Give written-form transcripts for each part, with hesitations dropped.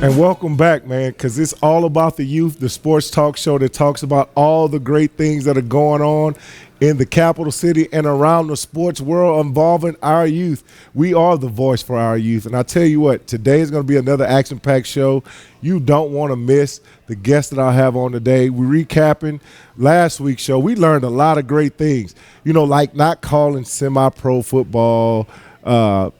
And welcome back, man, because it's all about the youth, the sports talk show that talks about all the great things that are going on in the capital city and around the sports world involving our youth. We are the voice for our youth. And I tell you what, today is going to be another action-packed show. You don't want to miss the guest that I have on today. We're recapping last week's show. We learned a lot of great things, like not calling semi-pro football, but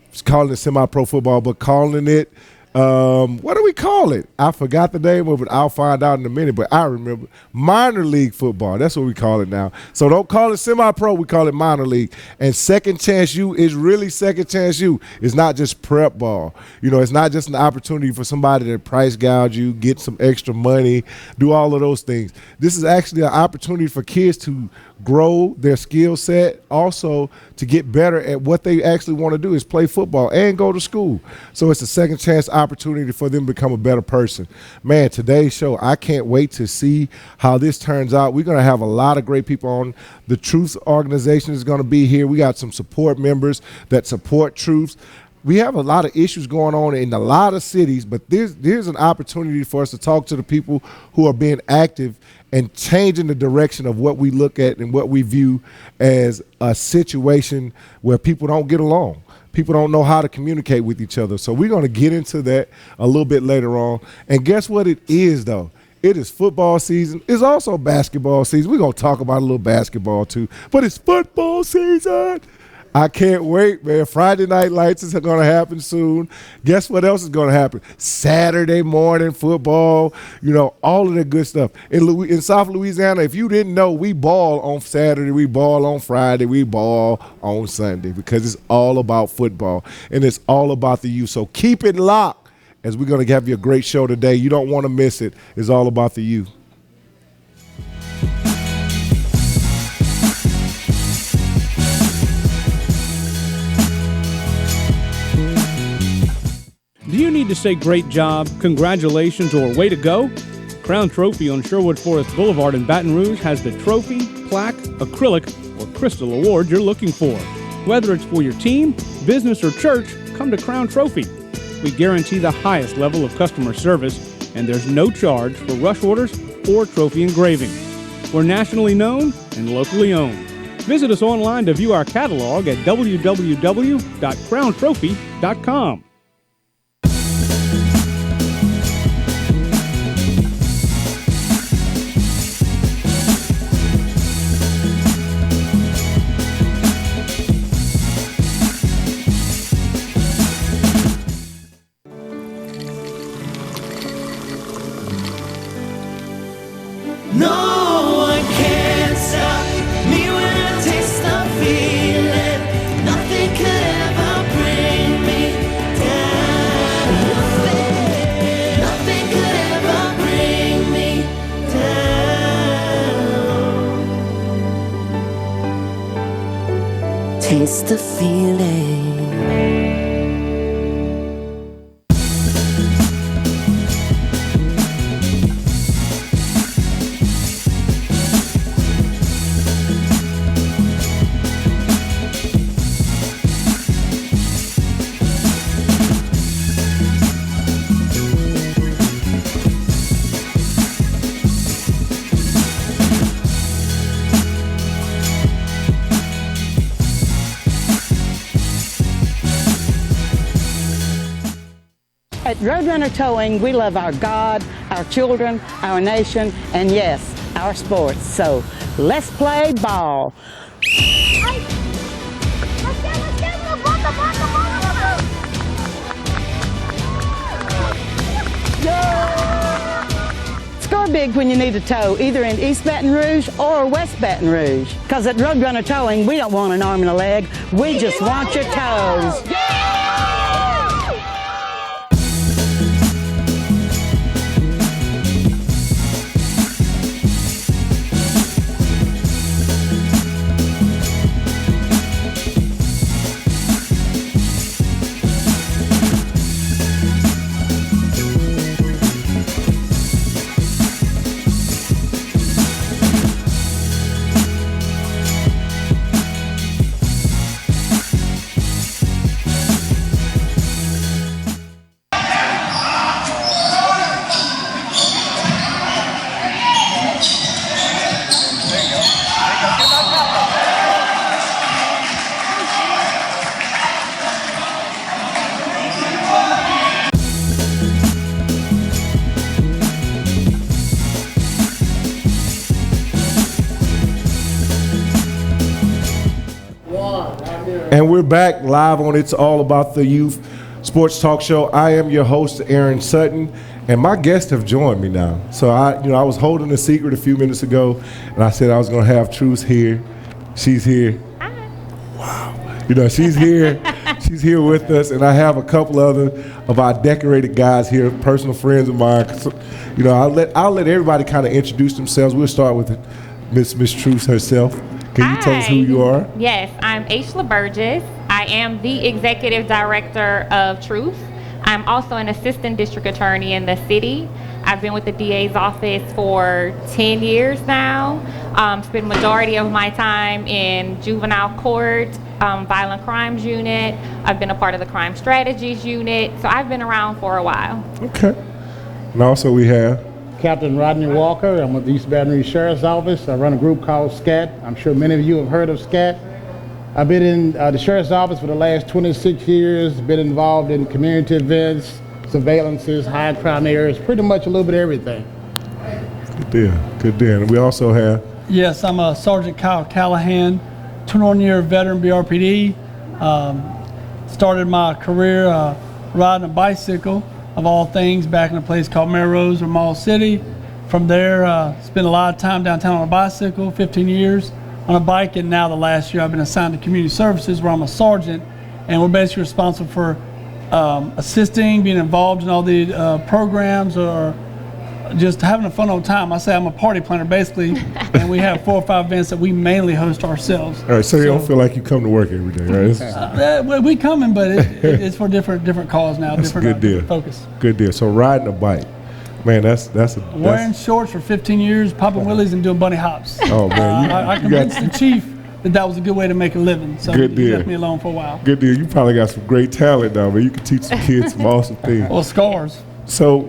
calling it what do we call it? I forgot the name of it. I'll find out in a minute, but I remember. Minor league football. That's what we call it now. So don't call it semi-pro. We call it minor league. And Second Chance U is really Second Chance U. It's not just prep ball. It's not just an opportunity for somebody to price gouge you, get some extra money, do all of those things. This is actually an opportunity for kids to grow their skill set, also to get better at what they actually want to do is play football and go to school. So it's a second chance opportunity for them to become a better person. Man, today's show, I can't wait to see how this turns out. We're going to have a lot of great people on. The Truth organization is going to be here. We got some support members that support Truth. We have a lot of issues going on in a lot of cities, but there's an opportunity for us to talk to the people who are being active and changing the direction of what we look at and what we view as a situation where people don't get along. People don't know how to communicate with each other. So we're going to get into that a little bit later on. And guess what it is, though? It is football season. It's also basketball season. We're going to talk about a little basketball, too. But it's football season. I can't wait, man. Friday Night Lights is going to happen soon. Guess what else is going to happen? Saturday morning football, all of that good stuff. In South Louisiana, if you didn't know, we ball on Saturday, we ball on Friday, we ball on Sunday because it's all about football and it's all about the youth. So keep it locked as we're going to have you a great show today. You don't want to miss it. It's all about the youth. Do you need to say great job, congratulations, or way to go? Crown Trophy on Sherwood Forest Boulevard in Baton Rouge has the trophy, plaque, acrylic, or crystal award you're looking for. Whether it's for your team, business, or church, come to Crown Trophy. We guarantee the highest level of customer service, and there's no charge for rush orders or trophy engraving. We're nationally known and locally owned. Visit us online to view our catalog at www.crowntrophy.com. Taste the feeling. At Roadrunner Towing, we love our God, our children, our nation, and yes, our sports. So let's play ball. Score big when you need a tow, either in East Baton Rouge or West Baton Rouge. Because at Roadrunner Towing, we don't want an arm and a leg. We just want your toes. And we're back live on It's All About the Youth Sports Talk Show. I am your host, Aaron Sutton, and my guests have joined me now. So I was holding a secret a few minutes ago, and I said I was going to have Truce here. She's here. Hi. Wow. She's here. She's here with us, and I have a couple other of our decorated guys here, personal friends of mine. So, I'll let everybody kind of introduce themselves. We'll start with Miss Truce herself. Can you tell us who you are? Yes, I'm Aishla Burgess. I am the Executive Director of Truth. I'm also an Assistant District Attorney in the city. I've been with the DA's office for 10 years now. Spent majority of my time in juvenile court, violent crimes unit. I've been a part of the crime strategies unit. So I've been around for a while. Okay. And also we have Captain Rodney Walker. I'm with the East Baton Rouge Sheriff's Office. I run a group called SCAT. I'm sure many of you have heard of SCAT. I've been in the Sheriff's Office for the last 26 years, been involved in community events, surveillances, high crime areas, pretty much a little bit of everything. Good deal. And we also have... Yes, I'm Sergeant Kyle Callahan, 21-year veteran BRPD. Started my career riding a bicycle, of all things, back in a place called Melrose or Mall City. From there, spent a lot of time downtown on a bicycle, 15 years on a bike, and now the last year I've been assigned to community services where I'm a sergeant, and we're basically responsible for assisting, being involved in all the programs, or just having a fun old time. I say I'm a party planner basically, and we have 4 or 5 events that we mainly host ourselves. All right, so you don't feel like you come to work every day, right? We coming, but it's for different cause now. That's a good deal. Focus. Good deal. So riding a bike, man, wearing shorts for 15 years, popping wheelies, and doing bunny hops. Oh man, I convinced the chief that was a good way to make a living. So good deal. He left me alone for a while. Good deal. You probably got some great talent now, man. You can teach some kids some awesome things. Well, scars. So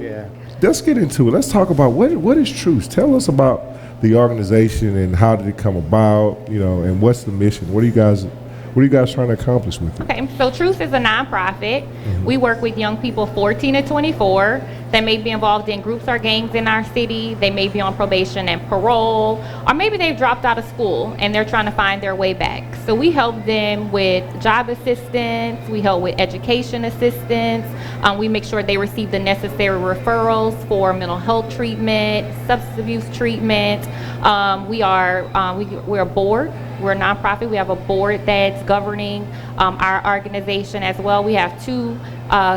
let's get into it. Let's talk about what is Truce. Tell us about the organization and how did it come about, and what's the mission? What are you guys trying to accomplish with it? Okay, so Truth is a nonprofit. We work with young people 14 to 24 that may be involved in groups or gangs in our city. They may be on probation and parole, or maybe they've dropped out of school and they're trying to find their way back. So we help them with job assistance, we help with education assistance, we make sure they receive the necessary referrals for mental health treatment, substance abuse treatment. We're a board. We're a nonprofit. We have a board that's governing our organization as well. We have 2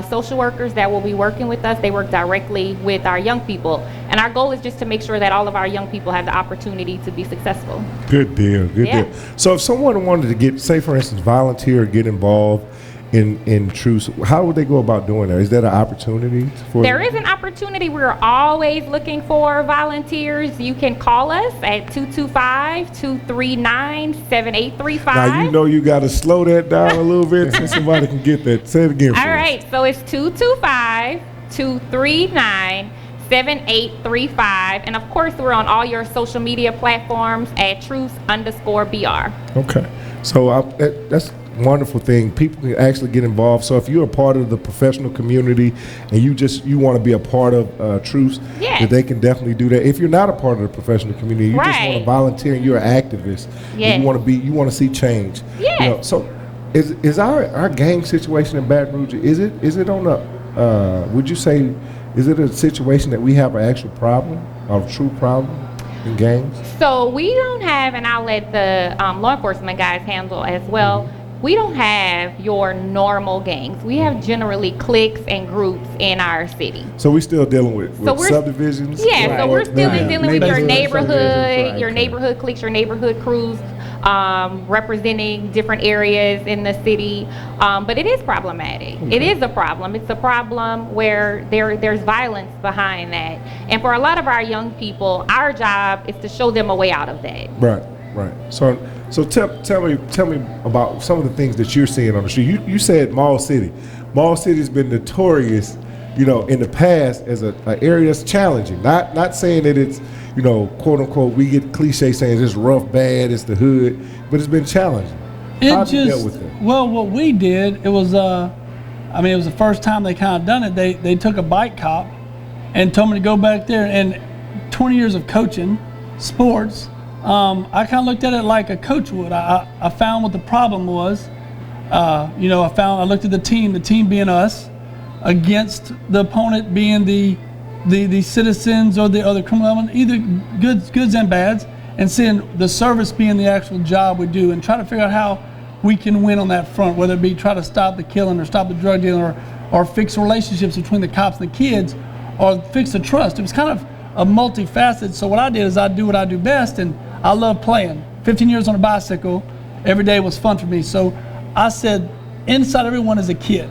social workers that will be working with us. They work directly with our young people. And our goal is just to make sure that all of our young people have the opportunity to be successful. Good deal. Good deal. So if someone wanted to get, say for instance, volunteer or get involved in Truce, how would they go about doing that? Is that an opportunity for There is an opportunity. We're always looking for volunteers. You can call us at 225-239-7835. Now you got to slow that down a little bit so somebody can get that. Say it again for us. All right, so it's 225-239-7835. And of course, we're on all your social media platforms at Truth_BR. Okay. So that's wonderful thing. People can actually get involved. So if you're a part of the professional community and you want to be a part of Truce, that they can definitely do that. If you're not a part of the professional community, you just want to volunteer and you're an activist, and you want to see change. So is our gang situation in Baton Rouge, is it on a would you say, is it a situation that we have an actual problem, a true problem in gangs? So we don't have, and I'll let the law enforcement guys handle as well. We don't have your normal gangs. We have generally cliques and groups in our city. So we're still dealing with subdivisions? Yeah, so we're still dealing with your neighborhood, your neighborhood cliques, your neighborhood crews, representing different areas in the city. But it is problematic. It is a problem. It's a problem where there's violence behind that. And for a lot of our young people, our job is to show them a way out of that. Right. So tell me about some of the things that you're seeing on the street. You said Mall City. Mall City's been notorious, in the past as an area that's challenging. Not saying that it's, quote unquote, we get cliche saying it's rough, bad, it's the hood, but it's been challenging. How have you dealt with it? Well, what we did, it was the first time they kind of done it. They took a bike cop and told me to go back there, and 20 years of coaching sports. I kind of looked at it like a coach would. I found what the problem was, I looked at the team being us, against the opponent being the citizens or the criminal element, either goods and bads, and seeing the service being the actual job we do, and try to figure out how we can win on that front, whether it be try to stop the killing or stop the drug dealing or fix relationships between the cops and the kids or fix the trust. It was kind of a multifaceted. So what I did is I do what I do best, and I love playing. 15 years on a bicycle, every day was fun for me. So I said, inside everyone is a kid.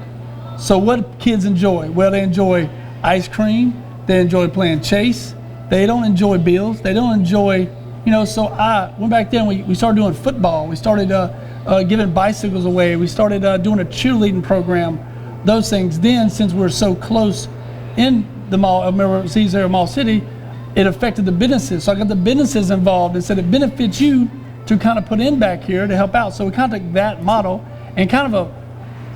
So what kids enjoy? Well, they enjoy ice cream. They enjoy playing chase. They don't enjoy bills. They don't enjoy, so I went back there and we started doing football. We started giving bicycles away. We started doing a cheerleading program, those things. Then, since we're so close in the mall, I remember Caesar Mall City, it affected the businesses. So I got the businesses involved and said it benefits you to kind of put in back here to help out. So we kind of took that model and kind of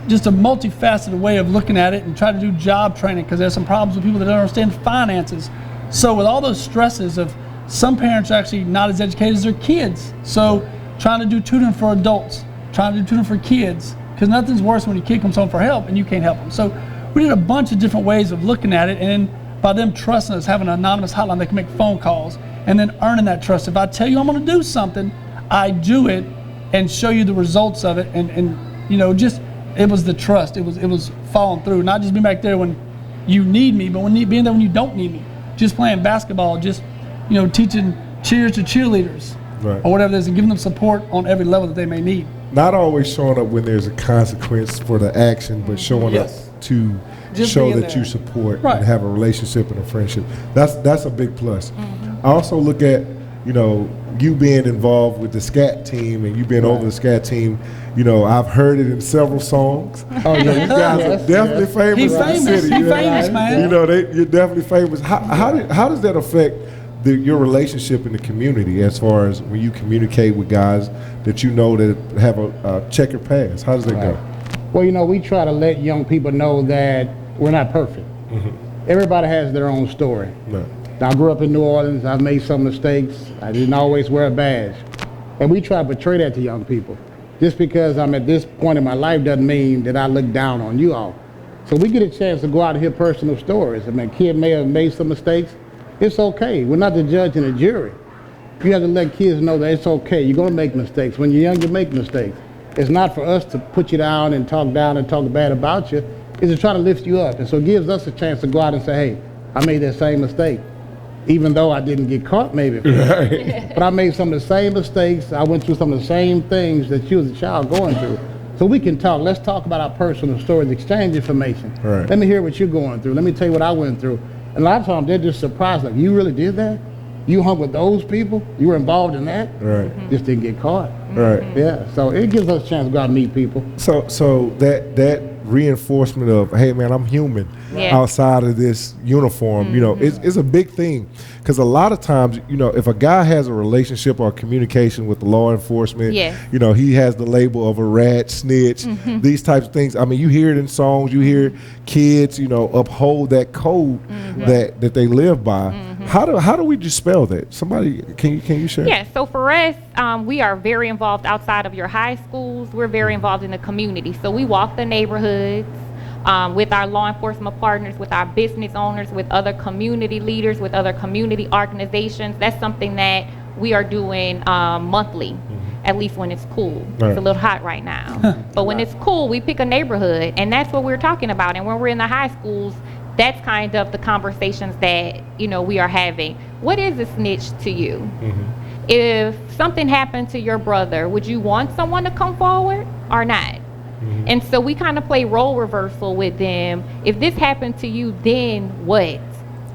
just a multifaceted way of looking at it and try to do job training, because there's some problems with people that don't understand finances. So with all those stresses of some parents are actually not as educated as their kids. So trying to do tutoring for adults, trying to do tutoring for kids, because nothing's worse when your kid comes home for help and you can't help them. So we did a bunch of different ways of looking at it, and by them trusting us, having an anonymous hotline, they can make phone calls, and then earning that trust. If I tell you I'm going to do something, I do it and show you the results of it, and it was the trust. It was following through, not just being back there when you need me, but being there when you don't need me. Just playing basketball, just teaching cheers to cheerleaders, right, or whatever it is, and giving them support on every level that they may need. Not always showing up when there's a consequence for the action, but showing up to just show that you support, right, and have a relationship and a friendship. That's a big plus. Mm-hmm. I also look at you being involved with the SCAT team and you being over the SCAT team. I've heard it in several songs. Oh yeah, you guys are definitely famous in the city. He's famous, man. You're definitely famous. How does that affect your relationship in the community, as far as when you communicate with guys that that have a checkered past? How does that go? Well, we try to let young people know that we're not perfect. Mm-hmm. Everybody has their own story. Right. I grew up in New Orleans. I've made some mistakes. I didn't always wear a badge. And we try to portray that to young people. Just because I'm at this point in my life doesn't mean that I look down on you all. So we get a chance to go out and hear personal stories. I mean, a kid may have made some mistakes. It's okay. We're not the judge and the jury. You have to let kids know that it's okay. You're going to make mistakes. When you're young, you make mistakes. It's not for us to put you down and talk bad about you. It's to try to lift you up. And so it gives us a chance to go out and say, hey, I made that same mistake. Even though I didn't get caught maybe. Right. But I made some of the same mistakes. I went through some of the same things that you as a child going through. So we can talk. Let's talk about our personal stories, exchange information. Right. Let me hear what you're going through. Let me tell you what I went through. And a lot of times they're just surprised, like, you really did that? You hung with those people? You were involved in that? Right. Just didn't get caught. Right. Yeah. So it gives us a chance to go out and meet people. So that reinforcement of, hey man, I'm human, outside of this uniform, mm-hmm. It's a big thing, because a lot of times, if a guy has a relationship or communication with law enforcement, he has the label of a rat, snitch, mm-hmm. these types of things. I mean, you hear it in songs, you hear kids, uphold that code, mm-hmm. that they live by. Mm-hmm. How do we dispel that? Somebody, can you share? Yeah, so for us, we are very involved outside of your high schools. We're very involved in the community. So we walk the neighborhoods with our law enforcement partners, with our business owners, with other community leaders, with other community organizations. That's something that we are doing monthly, mm-hmm. at least when it's cool. Right. It's a little hot right now. But when it's cool, we pick a neighborhood, and that's what we're talking about. And when we're in the high schools, that's kind of the conversations that, we are having. What is a snitch to you? Mm-hmm. If something happened to your brother, would you want someone to come forward or not? Mm-hmm. And so we kind of play role reversal with them. If this happened to you, then what?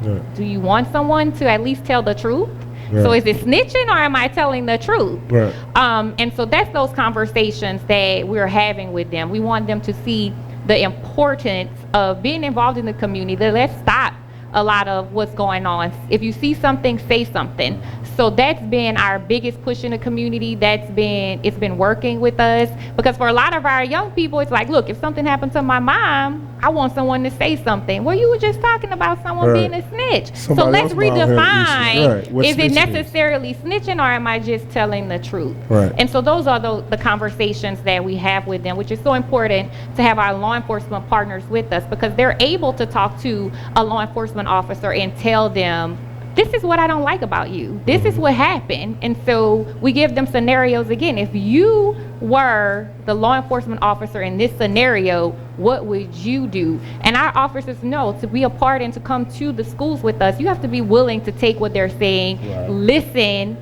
Right. Do you want someone to at least tell the truth? Right. So is it snitching, or am I telling the truth? Right. And so that's those conversations that we're having with them. We want them to see the importance of being involved in the community. That let's stop a lot of what's going on. If you see something, say something. So that's been our biggest push in the community. It's been working with us, because for a lot of our young people, it's like, look, if something happened to my mom, I want someone to say something. Well, you were just talking about someone being a snitch. So let's redefine, is it necessarily snitching, or am I just telling the truth? Right. And so those are the conversations that we have with them, which is so important to have our law enforcement partners with us, because they're able to talk to a law enforcement officer and tell them, this is what I don't like about you. This is what happened. And so we give them scenarios again. If you were the law enforcement officer in this scenario, what would you do? And our officers know, to be a part and to come to the schools with us, you have to be willing to take what they're saying, listen,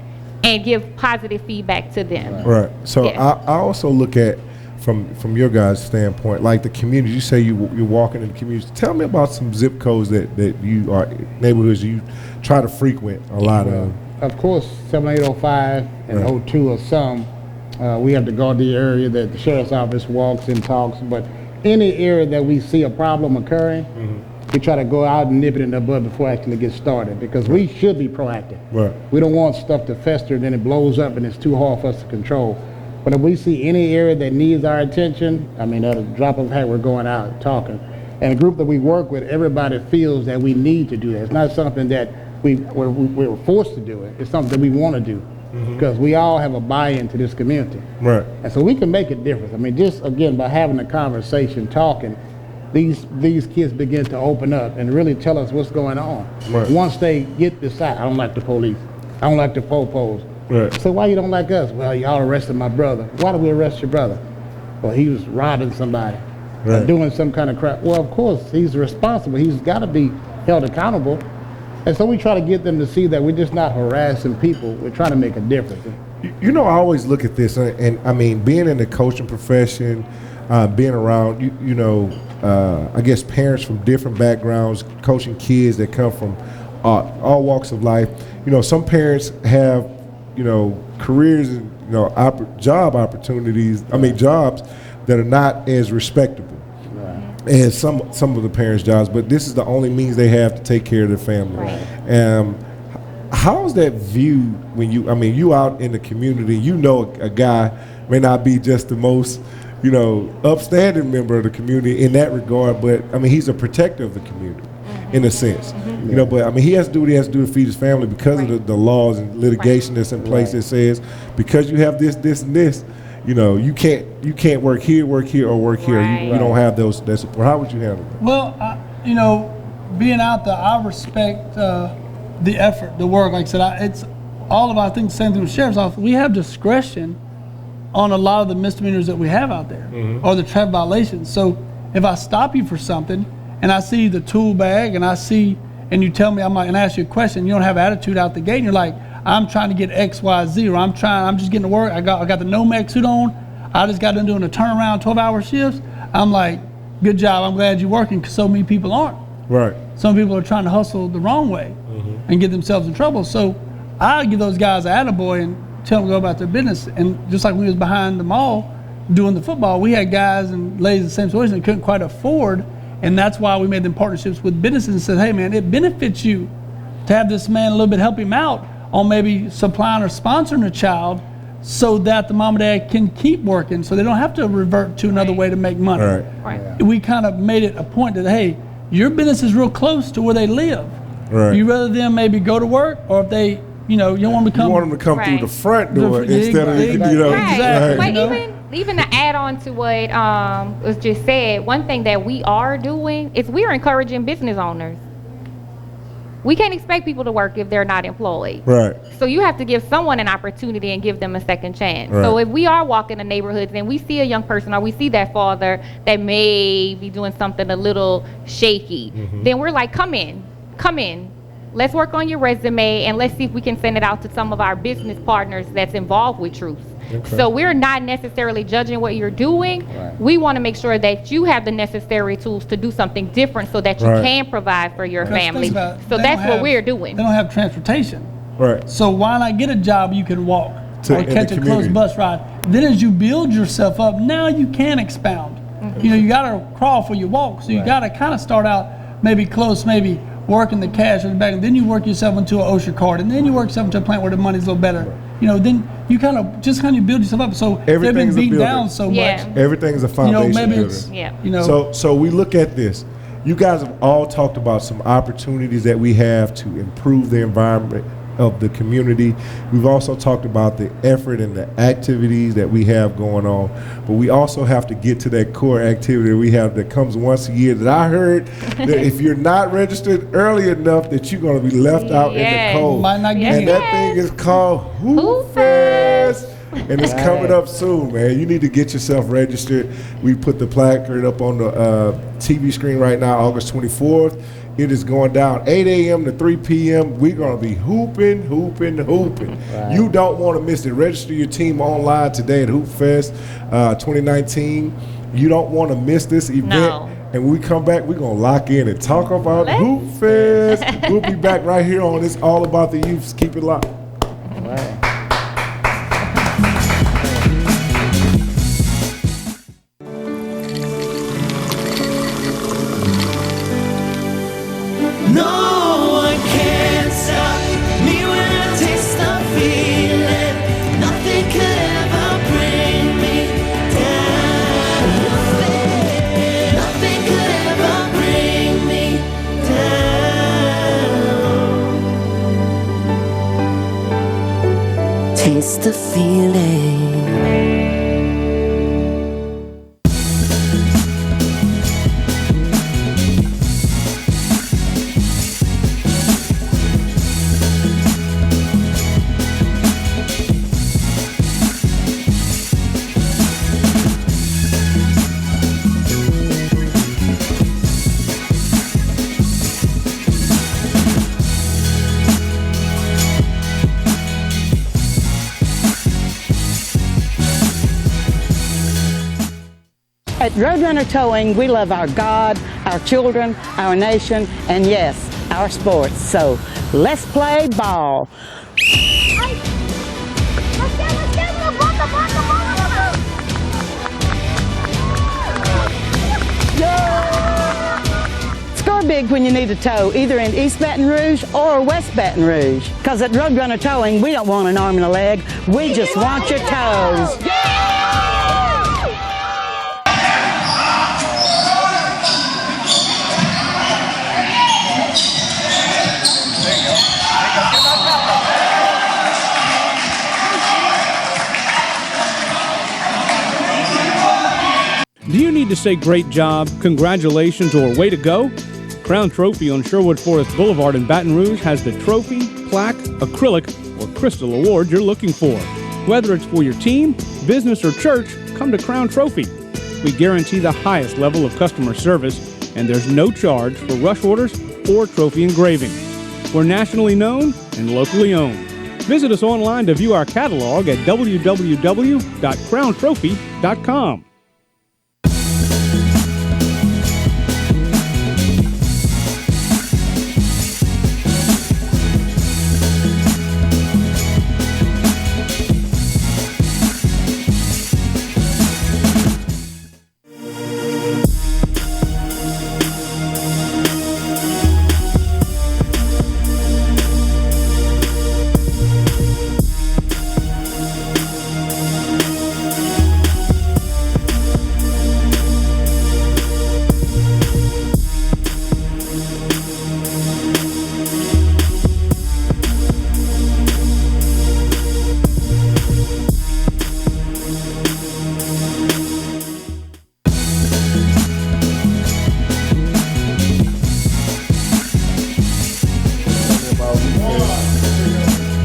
and give positive feedback to them. Right. So I also look at, from your guys' standpoint, like the community. You say you're walking in the community. Tell me about some zip codes that you are, neighborhoods you try to frequent a lot of. Of course, 7805 and 02 or some. We have to guard the area that the sheriff's office walks and talks. But any area that we see a problem occurring, we try to go out and nip it in the bud before it actually gets started, because we should be proactive. Right. We don't want stuff to fester and then it blows up and it's too hard for us to control. But if we see any area that needs our attention, I mean, at a drop of a hat, we're going out and talking. And the group that we work with, everybody feels that we need to do that. It's not something that we're forced to do it. It's something that we want to do, because we all have a buy-in to this community. Right. And so we can make a difference. I mean, just again, by having a conversation, talking, these kids begin to open up and really tell us what's going on. Right. Once they get this side, I don't like the police. I don't like the po-pos. Right. So why you don't like us? Well, y'all arrested my brother. Why did we arrest your brother? Well, he was robbing somebody, doing some kind of crap. Well, of course, he's responsible. He's got to be held accountable. And so we try to get them to see that we're just not harassing people. We're trying to make a difference. You know, I always look at this, and I mean, being in the coaching profession, being around, I guess parents from different backgrounds, coaching kids that come from all walks of life. You know, some parents have, careers and, job opportunities, jobs that are not as respectable as some of the parents' jobs, but this is the only means they have to take care of their family. Right. How is that viewed when you out in the community, a guy may not be just the most, upstanding member of the community in that regard, but he's a protector of the community in a sense. But he has to do what he has to do to feed his family because of the laws and litigation that's in place that says, because you have this, and this, you can't work here, or work here. You don't have that support. How would you handle that? Well, being out there, I respect the effort, the work. Like I said, it's all about, I think, the same thing with the sheriff's office. We have discretion on a lot of the misdemeanors that we have out there, or the traffic violations. So if I stop you for something and I see the tool bag and you tell me, and I ask you a question, you don't have attitude out the gate, and you're like, I'm trying to get X, Y, Z, or I'm just getting to work. I got the Nomex suit on. I just got done doing a turnaround 12-hour shifts. I'm like, good job. I'm glad you're working, because so many people aren't. Right. Some people are trying to hustle the wrong way and get themselves in trouble. So I give those guys an attaboy and tell them to go about their business. And just like we was behind the mall doing the football, we had guys and ladies in the same situation that couldn't quite afford. And that's why we made them partnerships with businesses and said, hey man, it benefits you to have this man a little bit help him out on maybe supplying or sponsoring a child, so that the mom and dad can keep working, so they don't have to revert to another way to make money. Right. We kind of made it a point that, hey, your business is real close to where they live. Right. You rather them maybe go to work, or if they, you don't want them to come. You want them to come through the front door instead of, Exactly. But even to add on to what was just said, one thing that we are doing is we are encouraging business owners. We can't expect people to work if they're not employed. Right. So you have to give someone an opportunity and give them a second chance. Right. So if we are walking the neighborhoods and we see a young person, or we see that father that may be doing something a little shaky, then we're like, come in. Let's work on your resume, and let's see if we can send it out to some of our business partners that's involved with Truth. Okay. So we're not necessarily judging what you're doing. Right. We want to make sure that you have the necessary tools to do something different, so that you can provide for your family. So that's what we're doing. They don't have transportation. Right. So why not get a job you can walk or catch a close bus ride? Then as you build yourself up, now you can expound. You got to crawl for your walk. So you got to kind of start out maybe close, maybe working the cash or the back, and then you work yourself into an OSHA card, and then you work yourself into a plant where the money's a little better. You know, then you kind of build yourself up. So they've been Everything's a beaten builder. down so Yeah. much. Everything's a You foundation know, maybe builder. it's Yeah. you know. So we look at this. You guys have all talked about some opportunities that we have to improve the environment of the community. We've also talked about the effort and the activities that we have going on, but we also have to get to that core activity that we have that comes once a year that I heard that if you're not registered early enough that you're going to be left out in Yes. the cold. Might not get And you. that thing is called Hoop Fest. And it's coming up soon, man. You need to get yourself registered. We put the placard up on the TV screen right now, August 24th. It is going down 8 a.m. to 3 p.m. We're going to be hooping. Right. You don't want to miss it. Register your team online today at Hoop Fest 2019. You don't want to miss this event. No. And when we come back, we're going to lock in and talk about Hoop Fest. We'll be back right here on It's All About the Youth. Keep it locked. Right. No one can stop me when I taste the feeling. Nothing could ever bring me down. Nothing could ever bring me down. Taste the feeling. At Roadrunner Towing, we love our God, our children, our nation, and yes, our sports. So let's play ball. Score big when you need a tow, either in East Baton Rouge or West Baton Rouge. Because at Roadrunner Towing, we don't want an arm and a leg, we just want your toes. Do you need to say great job, congratulations, or way to go? Crown Trophy on Sherwood Forest Boulevard in Baton Rouge has the trophy, plaque, acrylic, or crystal award you're looking for. Whether it's for your team, business, or church, come to Crown Trophy. We guarantee the highest level of customer service, and there's no charge for rush orders or trophy engraving. We're nationally known and locally owned. Visit us online to view our catalog at www.crowntrophy.com.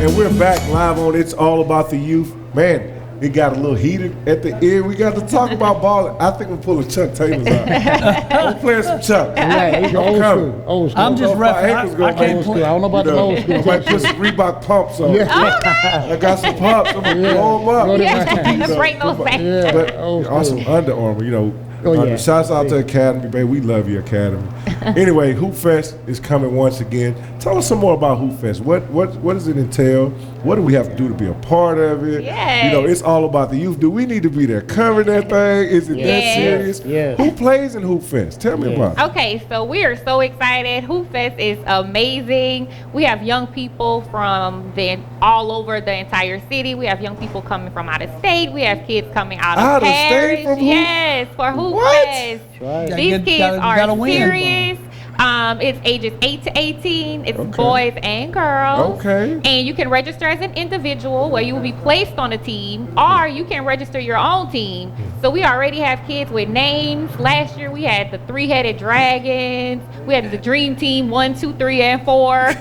And we're back live on It's All About the Youth. Man, it got a little heated at the end. We got to talk about ball. I think we're pulling Chuck Taylors out. We're playing some Chuck. Yeah, he's old school. Old school. I'm just My repping. ankles I go can't Old school. I play. don't know about the old school. I might put some Reebok pumps on. I got some pumps. I'm going to blow them up. Yeah. Break those back. Yeah, But old also school. Under Armour, Oh, yeah. Shouts out to Academy, baby. We love your Academy. Anyway, Hoop Fest is coming once again. Tell us some more about Hoop Fest. What does it entail? What do we have to do to be a part of it? Yes. You know, it's all about the youth. Do we need to be there covering that thing? Is it that serious? Yes. Who plays in Hoop Fest? Tell me about it. Okay, so we are so excited. Hoop Fest is amazing. We have young people from all over the entire city. We have young people coming from out of state. We have kids coming out of state parish. from Hoop? Yes, for Hoop What? Fest. Right. These kids gotta are win. serious. It's ages 8 to 18. It's boys and girls. Okay. And you can register as an individual where you will be placed on a team, or you can register your own team. So we already have kids with names. Last year we had the 3-headed dragons. We had the dream team 1, 2, 3, and 4.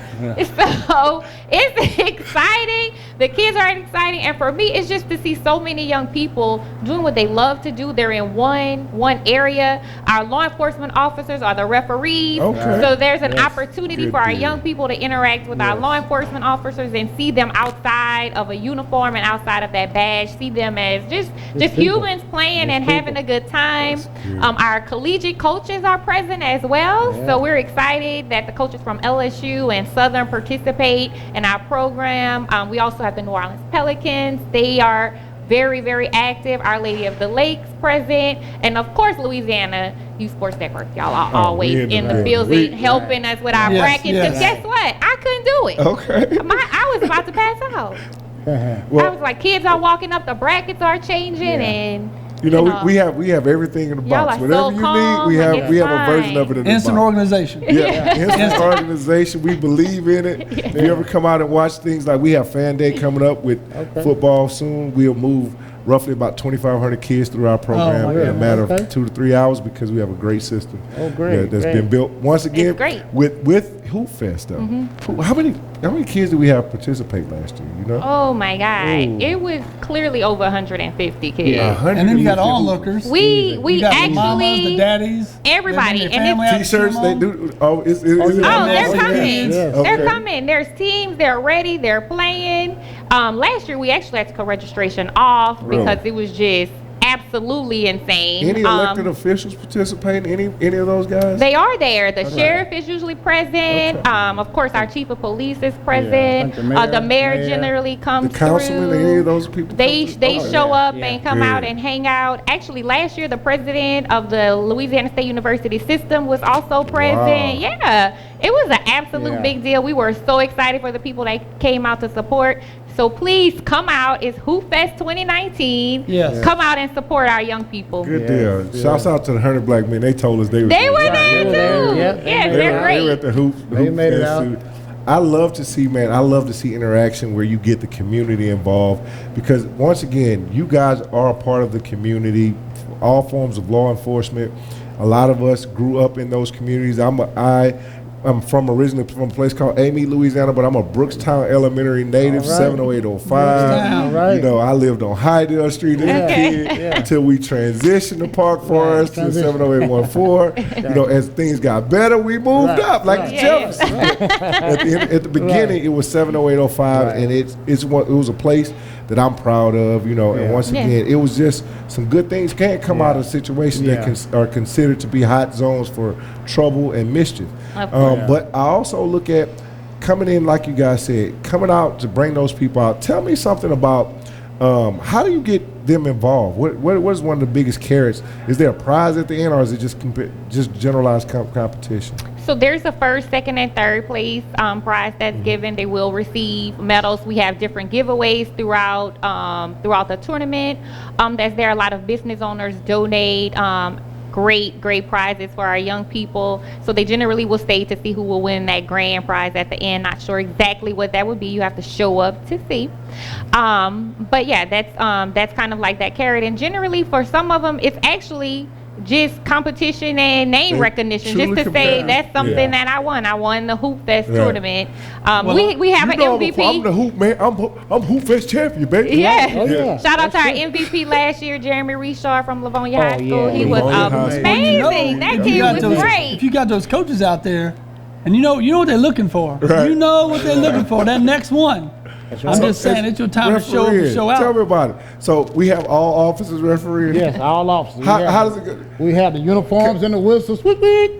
So it's exciting. The kids are exciting, and for me, it's just to see so many young people doing what they love to do. They're in one area. Our law enforcement officers are the referees. Okay. So there's an opportunity Good for our deal. young people to interact with our law enforcement officers and see them outside of a uniform and outside of that badge. See them as just humans playing and having a good time. Our collegiate coaches are present as well. So we're excited that the coaches from LSU and Southern participate in our program. We also have the New Orleans Pelicans. They are very, very active. Our Lady of the Lakes present. And of course, Louisiana Youth Sports Network. Y'all are always we in the building. building helping us with our Yes, brackets. yes. Because guess what? I couldn't do it. Okay. I was about to pass out. I was like, kids are walking up, the brackets are changing, and You know, we have everything in the Y'all box. are Whatever so you calm, need, like, we have it's a version fine. of it in the Instant box. organization. Yeah, instant organization. We believe in it. If you ever come out and watch things like we have Fan Day coming up with football soon, we'll move roughly about 2,500 kids through our program in a matter of 2 to 3 hours because we have a great system. Oh, great, that's great. been built once again great. with Hoop Fest though. How many kids did we have participate last year? You know, oh my God, it was clearly over 150 kids. And then you got onlookers. We You got the mamas, the actually daddies, everybody, they bring and their it's- family out to T-shirts cheer they 'em on. do. Oh, is it Oh, they're Yeah. coming. Yes. Okay. They're coming. There's teams. They're ready. They're playing. Last year we actually had to cut registration off because it was just absolutely insane. Any elected officials participating? Any of those guys? They are there. The sheriff is usually present. Of course, our chief of police is present. I think The mayor generally comes the councilman, through. any of those people? They show up Yeah. and come Good. out and hang out. Actually, last year the president of the Louisiana State University system was also present. Wow. Yeah, it was an absolute big deal. We were so excited for the people that came out to support. So please come out. It's Hoop Fest 2019. Yes. Come out and support our young people. Good Yes, deal. yes. Shouts out to the 100 Black Men. They told us they were They were there. there They were too. there. Yep, Yes, they they're made They were great. at the hoop made it fest out. suit. I love to see, man. I love to see interaction where you get the community involved because once again, you guys are a part of the community. All forms of law enforcement. A lot of us grew up in those communities. I'm originally from a place called Amy, Louisiana, but I'm a Brookstown Elementary native, All right. 70805. Brookstown. Right. You know, I lived on Hydell Street as a kid until we transitioned to Park Forest to transition. 70814. You know, as things got better, we moved Right, up like right. the Yeah. Jefferson. At the beginning, it was 70805, Right. and it was a place that I'm proud of. You know, and Yeah. once again, it was just some good things can't come out of situations that are considered to be hot zones for trouble and mischief. But I also look at coming in, like you guys said, coming out to bring those people out. Tell me something about how do you get them involved? What is one of the biggest carrots? Is there a prize at the end, or is it just generalized competition? So there's a first, second, and third place prize that's given. They will receive medals. We have different giveaways throughout the tournament. That's there. A lot of business owners donate. Great prizes for our young people. So they generally will stay to see who will win that grand prize at the end. Not sure exactly what that would be. You have to show up to see. But yeah, that's kind of like that carrot. And generally for some of them, it's actually just competition and name recognition, just truly to say competitive. that's something that I won. I won the Hoop Fest Right. tournament. We have an I'm MVP. the hoop man. I'm Hoop Fest champion, baby. Yeah. Oh, yeah. Shout out to our That's it. MVP last year, Jeremy Richard from Livonia High School. yeah. He was Livonia High School. amazing. That If kid you got was those- great. If you got those coaches out there, and you know what they're looking for. Right. You know what they're looking for. That next one. That's I'm just saying, it's your time to Refereeing. show out. Tell me about it. So we have all officers refereeing? Yes, all officers. How does it go? We have the uniforms and the whistles.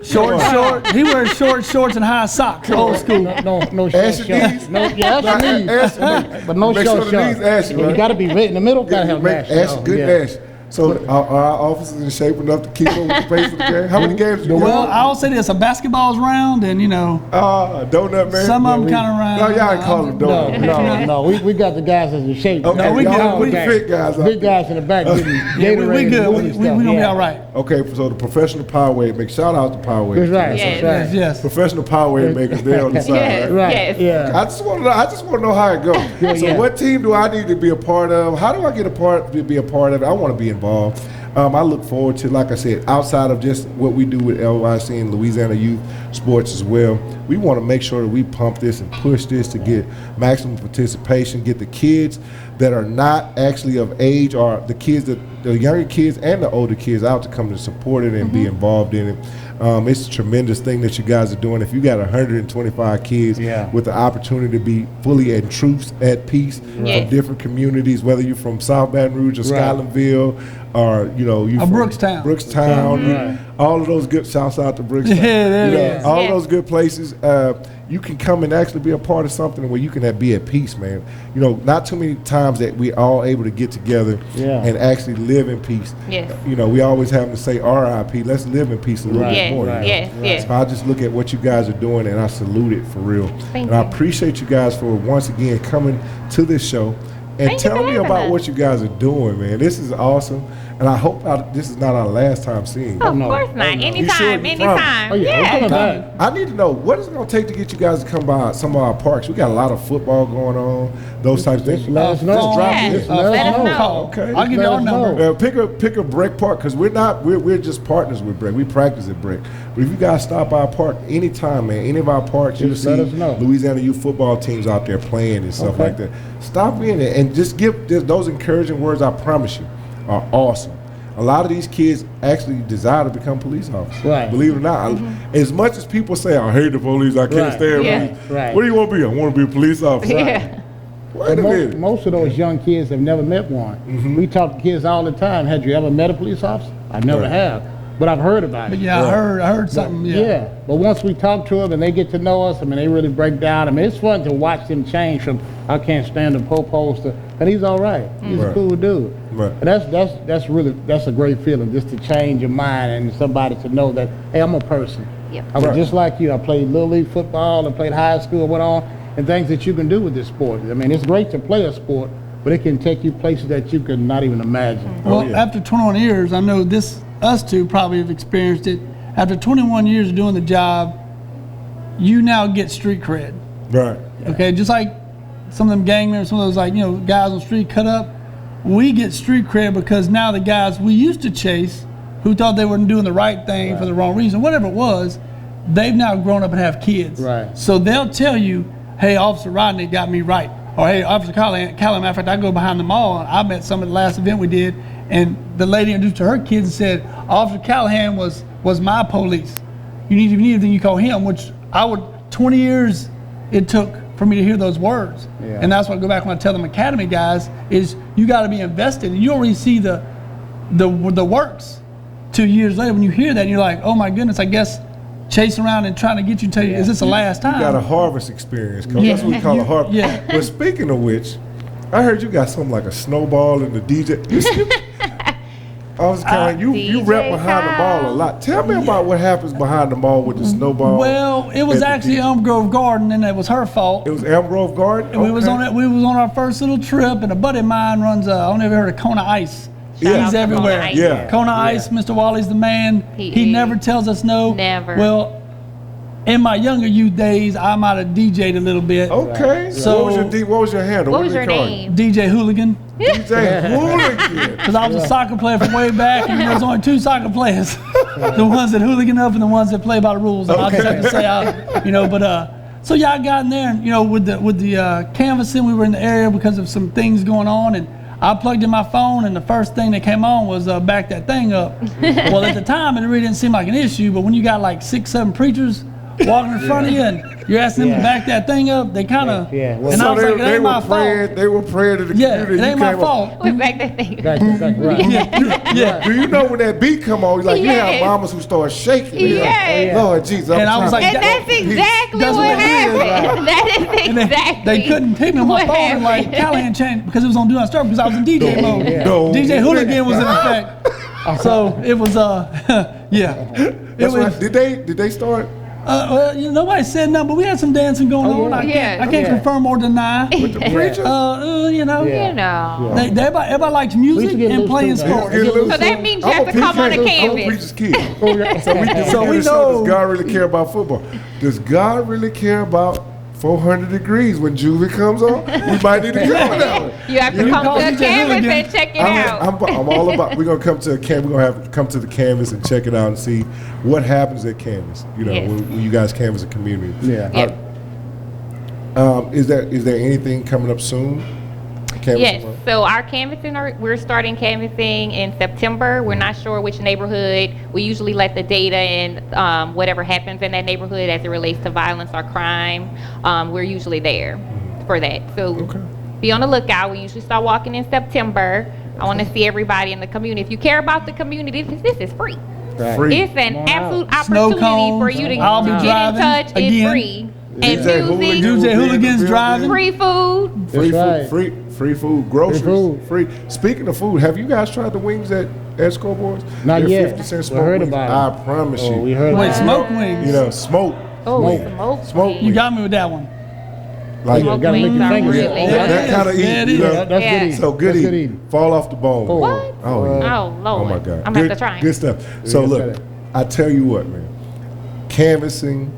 Short. He wears short shorts and high socks. Old school. No short Ask your shorts. knees? No, yeah, ask your knees. Ask your knees. But no Make short sure the knees shorts. ask you, You right? got to be right in the middle. Got to have Make ash. good ash. So are our officers in shape enough to keep up with the pace of the game? How many games do you Well, have? I'll say this: a basketball's round, and Donut man. some of them kind of round. No, y'all ain't call them donut. No. We got the guys that's in shape. Okay, No, we y'all good. the fit guys. Big guys in the back getting Gatorade. we good. and We stuff. gonna be Yeah. all right. Okay, so the professional power weight make shout out to power weight. That's right. Yes. That's right. Yes. Professional power weight makers there on the side. Yes. Right? Right. Yeah. I just want to know how it goes. So yeah. what team do I need to be a part of? How do I get to be a part of it? I want to be involved. I look forward to, like I said, outside of just what we do with LYSN and Louisiana Youth Sports as well, we want to make sure that we pump this and push this to get maximum participation, get the kids that are not actually of age, or the younger kids and the older kids out to come to support it and be involved in it. It's a tremendous thing that you guys are doing. If you got 125 kids with the opportunity to be fully and truths at peace from different communities, whether you're from South Baton Rouge or Scotlandville, or you from Brookstown. all of those good shouts out to Brookstown. All of those good places. You can come and actually be a part of something where you can be at peace, man. Not too many times that we all able to get together and actually live in peace. Yes. We always have to say R.I.P. Let's live in peace a little bit more. Yes. So I just look at what you guys are doing and I salute it for real. Thank I you. appreciate you guys for once again coming to this show and Thank you telling for me having about us. what you guys are doing, man. This is awesome. And I hope this is not our last time seeing you. Of course not. You sure? Anytime. You promise? Anytime. Oh, yeah. We're coming back. I need to know, what is it going to take to get you guys to come by some of our parks? We got a lot of football going on, those types of things. Let us know. Yes. Let Let us us know. know. Okay. I'll give you our number. Pick a Breck Park, because we're just partners with Breck. We practice at Breck. But if you guys stop by our park anytime, man, any of our parks, you'll Just see let us know. Louisiana youth football teams out there playing and stuff like that. Stop in there and just give those encouraging words. I promise you, are awesome. A lot of these kids actually desire to become police officers. Right. Believe it or not. As much as people say, I hate the police, I can't stand Yeah. police. Right. What do you want to be? I want to be a police officer. Yeah. Wait a minute. Most of those young kids have never met one. We talk to kids all the time. Had you ever met a police officer? I never Right. have, but I've heard about it. But I heard something. Yeah, but once we talk to them and they get to know us, they really break down. It's fun to watch them change from I can't stand the popos to, and he's all right. He's a cool dude. Right. And that's a great feeling, just to change your mind and somebody to know that, hey, I'm a person. Yep. I was just like you. I played Little League football, I played high school, went on, and things that you can do with this sport. It's great to play a sport, but it can take you places that you could not even imagine. Well, after 21 years, I know us two probably have experienced it. After 21 years of doing the job, you now get street cred. Right. Okay, just like some of them gang members, some of those guys on the street cut up, we get street cred because now the guys we used to chase, who thought they were doing the right thing for the wrong reason, whatever it was, they've now grown up and have kids. Right. So they'll tell you, hey, Officer Rodney got me right. Or hey, Officer Callum, matter of fact, I go behind the mall. I met some at the last event we did, and the lady introduced to her kids and said, Officer Callahan was my police. You need anything, you call him, which 20 years it took for me to hear those words. Yeah. And that's what I go back when I tell them academy guys is you got to be invested, and you already see the works 2 years later when you hear that, and you're like, oh my goodness, I guess chasing around and trying to get you to tell you, is this the last time? You got a harvest experience, Coach. That's what we call a harvest. Yeah. But speaking of which, I heard you got something like a snowball in the DJ. I was kind of, you rep DJ behind the ball a lot. Tell me about what happens behind the ball with the snowball. Well, it was at the actually DJ. Elm Grove Garden, and it was her fault. It was Elm Grove Garden? And we was on it. We was on our first little trip, and a buddy of mine runs. I don't know if you heard of Kona Ice. Yeah. He's everywhere. Yeah. Kona Ice, Mr. Wally's the man. He He is. never tells us no. Never. Well, in my younger youth days, I might have DJ'd a little bit. Okay. So- what was your handle? What was did your they call name? DJ Hooligan. You? DJ Hooligan. Because I was a soccer player from way back, and there's only two soccer players: the ones that hooligan up and the ones that play by the rules. And I just have to say, so yeah, I got in there, and with the canvassing, we were in the area because of some things going on, and I plugged in my phone, and the first thing that came on was back that thing up. Well, at the time, it really didn't seem like an issue, but when you got like 6, 7 preachers walking in front of you, and you're asking them to back that thing up. They kind of, Yeah. and I was like, it ain't my fault. They were praying to the Yeah, community. it ain't You my came up- fault. We back that thing. Right. Yeah. Do you know when that beat come on? Like you have Yes. mamas who start shaking. You're like, Yes. Lord Jesus. And I was like, And that's exactly That's what what it is, happened. That is And exactly. they couldn't take me on my what phone and like happened. Callahan changed because it was on Do Not Disturb because I was in DJ mode. No. DJ Hooligan was in effect. So it was yeah. It That's was right. Did they start? well, nobody said nothing, but we had some dancing going on. yeah. I can't confirm or deny. With the preacher? You know. Everybody likes We used music to get and loose playing too, man. sports. Get loose. So that means you I'm have a to come on the preacher. I'm a canvas. preacher's kid. So we So we know- Does God really care about football? Does God really care about 400 degrees when Juvie comes on? We might need to come on that one. You have to You come call to the DJ canvas Hooligan. and check it out. I'm all about. We're gonna come to a we're gonna have to come to the canvas and check it out and see what happens at canvas. Yes. when you guys canvas a community. Yeah. Yep. Is there anything coming up soon? Canvas Yes, tomorrow? so our canvassing, we're starting canvassing in September. We're not sure which neighborhood. We usually let the data and whatever happens in that neighborhood as it relates to violence or crime, we're usually there for that. So be on the lookout. We usually start walking in September. I want to see everybody in the community. If you care about the community, this is free. Free. It's an Come on absolute out. Snow opportunity for cones. you to I'll be get in driving touch. It's again. free. And DJ music, Hooligan will DJ be in the Hooligans building. driving. free food. Free That's food, free food, groceries, food. free. Speaking of food, have you guys tried the wings at Scoreboards? Not They're yet. 50-cent We smoked heard wings. about I promise Oh, you. we heard Wait, about smoke wings. You know, smoke. Oh, Smoke You got me with that one. Like Smoke gotta make wings your are fingers really up. good. that kind of Yeah, eat. it You is. know? That's Yeah. good eating. So good That's good eating. eating. Fall off the bone. Oh. What? Oh, yeah. Oh, Lord. Oh my God. I'm gonna have to try. Good stuff. So Yeah, look, better. I tell you what, man. Canvassing,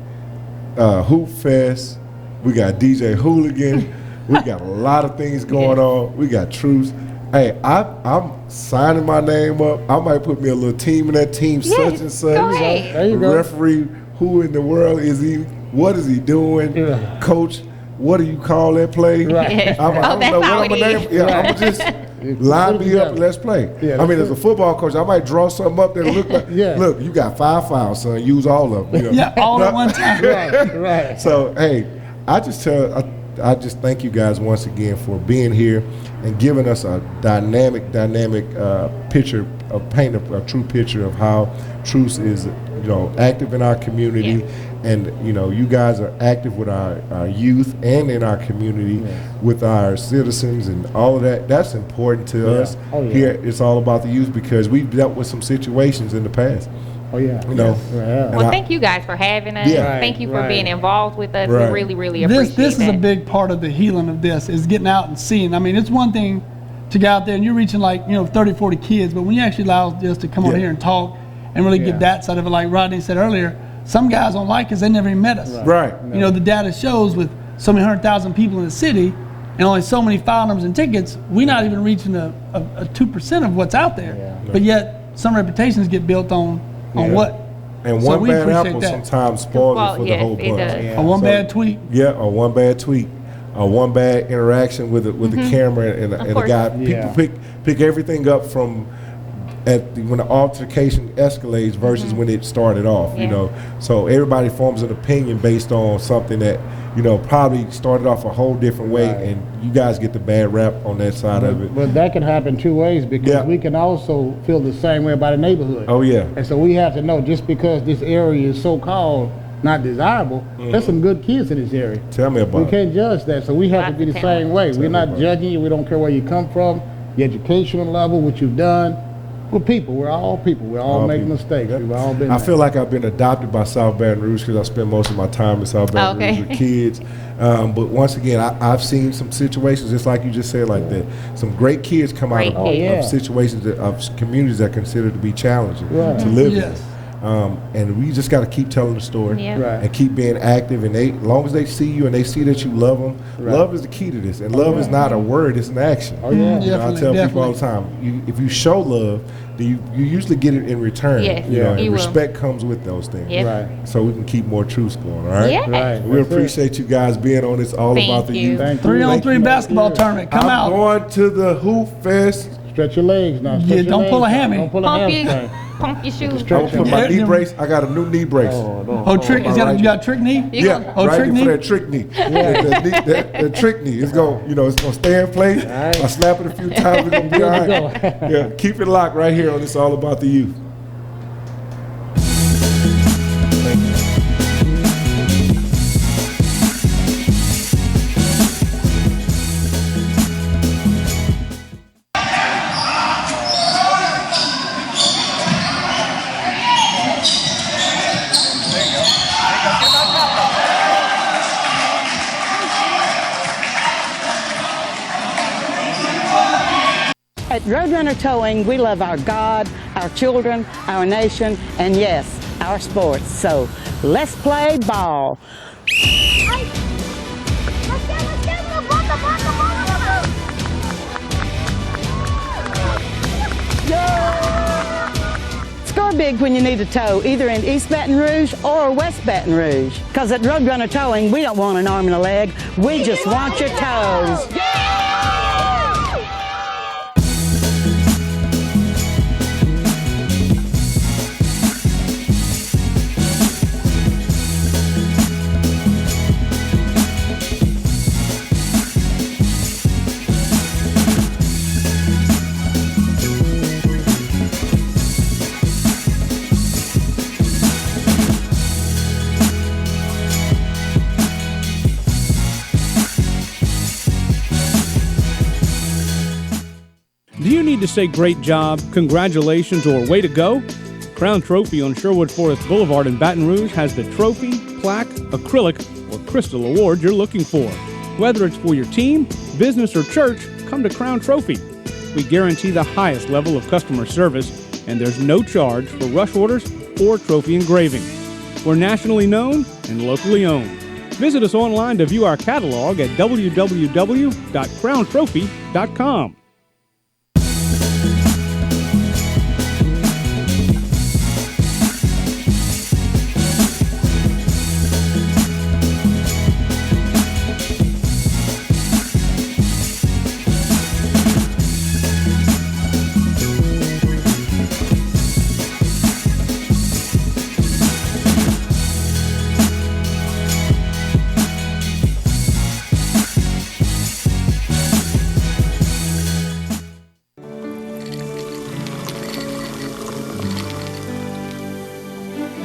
Hoop Fest. We got DJ Hooligan. We got a lot of things going on. We got Truce. Hey, I'm signing my name up. I might put me a little team in that team, Yes, such and such. go ahead. There you The go. referee, who in the world is he? What is he doing? Yeah. Coach, what do you call that play? Right. Yes. I don't That's know what how I'm it gonna is. name. Yeah, I'm gonna just line me up and let's play. Yeah, I mean, that's as a football coach, I might draw something up that look like, Yeah. look, you got 5 fouls, son. Use all of them. You know? Yeah, all at one time. Right. So, hey, I just thank you guys once again for being here and giving us a dynamic picture, paint a true picture of how Truce is, active in our community. And, you guys are active with our youth and in our community with our citizens and all of that. That's important to us. Oh, yeah. Here, it's all about the youth because we've dealt with some situations in the past. Oh, yeah. Yeah. Yeah. Well, thank you guys for having us. Yeah. Thank you for Right. being involved with us. Right. We really, really appreciate This is that. a big part of the healing of this is getting out and seeing. I mean, it's one thing to go out there and you're reaching 30, 40 kids, but when you actually allow us to come on here and talk and really Yeah. get that side of it, like Rodney said earlier, some guys don't like us. They never even met us. Right. The data shows with so many 100,000 people in the city and only so many file numbers and tickets, we're not even reaching a 2% of what's out there. Yeah. But yet, some reputations get built on what? And So one we bad appreciate apple that. sometimes spoils it for the Yes, whole it bunch. does. Yeah. A one So- bad tweet. Yeah, or one bad tweet, or one bad interaction with the camera and a course. guy. Yeah. People pick everything up from when the altercation escalates versus when it started off. Yeah. So everybody forms an opinion based on something that probably started off a whole different way, Right. and you guys get the bad rap on that side of it. But that can happen two ways because Yeah. we can also feel the same way about a neighborhood. Oh yeah, And so we have to know just because this area is so-called not desirable, there's some good kids in this area. tell me We about it. can't judge that, so we have to be the same way. We're not judging you. We don't care where you come from, your educational level, what you've done. We're people. We're all people. We're all making people. mistakes. Yep. We've all been I there. feel like I've been adopted by South Baton Rouge because I spend most of my time in South Baton Okay. Rouge with kids. But once again, I've seen some situations, just like you just said, like that. Some great kids come out Great of, kids. of situations, of communities that are considered to be challenging Right. to live Yes. in. And we just got to keep telling the story Yeah. Right. and keep being active. And as long as they see you and they see that you love them, Right. love is the key to this. And love is not a word; it's an action. Oh, yeah. You know, I Definitely, tell people all definitely. the time, if you show love, then you usually get it in return. Yes, You know, you and will. respect comes with those things. Yes. Right. So we can keep more truths going, all right? Yeah. Right. We That's it. appreciate you guys being on this All Thank About the you. Youth. Thank you. 3-on-3 basketball tournament. Come I'm out. going to the Hoop Fest. Stretch your legs now. Yeah, Stretch your don't pull a legs now. hammy. Don't pull a Pump you. hamstring. pump your shoes. I'm gonna put my knee brace. I got a new knee brace. Trick. You got trick knee? Yeah, Oh, right trick knee? for that trick knee. The trick knee. It's gonna stay in place. I slap it a few times. It's gonna be all right. Yeah, keep it locked right here on It's All About the Youth. At Roadrunner Towing, we love our God, our children, our nation, and yes, our sports. So let's play ball. Score big when you need a tow, either in East Baton Rouge or West Baton Rouge. Because at Roadrunner Towing, we don't want an arm and a leg. We just want your toes. Do you need to say great job, congratulations, or way to go? Crown Trophy on Sherwood Forest Boulevard in Baton Rouge has the trophy, plaque, acrylic, or crystal award you're looking for. Whether it's for your team, business, or church, come to Crown Trophy. We guarantee the highest level of customer service, and there's no charge for rush orders or trophy engraving. We're nationally known and locally owned. Visit us online to view our catalog at www.crowntrophy.com.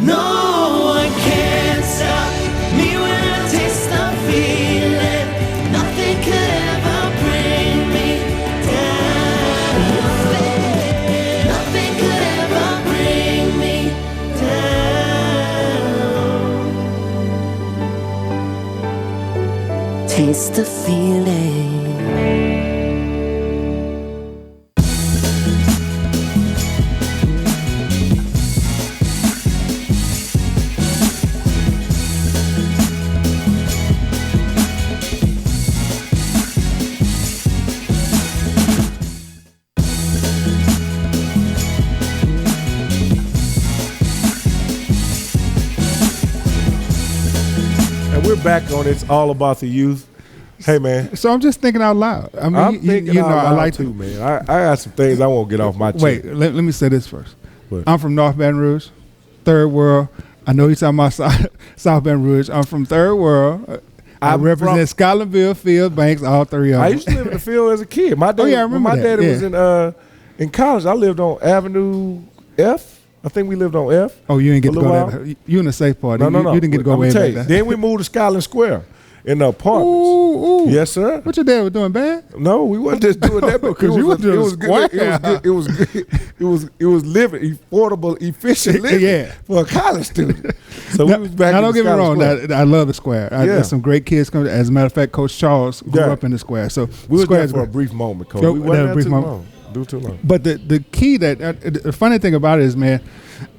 No one can stop me when I taste the feeling. Nothing could ever bring me down. Nothing could ever bring me down. Taste the feeling. We're back on It's All About the Youth. Hey, man. So I'm just thinking out loud. I mean, I'm thinking out loud I like too, man. I got some things I won't get off my chest. Wait, let me say this first. What? I'm from North Baton Rouge, Third World. I know you're talking about South Baton Rouge. I'm from Third World. I represent Scotlandville, Field, Banks, all three of them. I used to live in the field as a kid. My dad, I remember when my that. daddy was in college. I lived on Avenue F. I think we lived on F. Oh, you didn't get to go while. there. You in the safe part. No. You didn't get to go way back there. Then we moved to Skyland Square in the apartments. Ooh. Yes, sir. What your dad was doing bad? No, we wasn't just doing that because you went to it the was good. It was good. It was living affordable, efficient living for a college student. So we was back. Now in don't the get me Skyland wrong. Square. I love the square. There's some great kids coming. As a matter of fact, Coach Charles grew up in the square. So we were there is for a great. brief moment, Coach. Yep, We that wasn't was a there brief too moment. long. Do too long. But the key the funny thing about it is, man,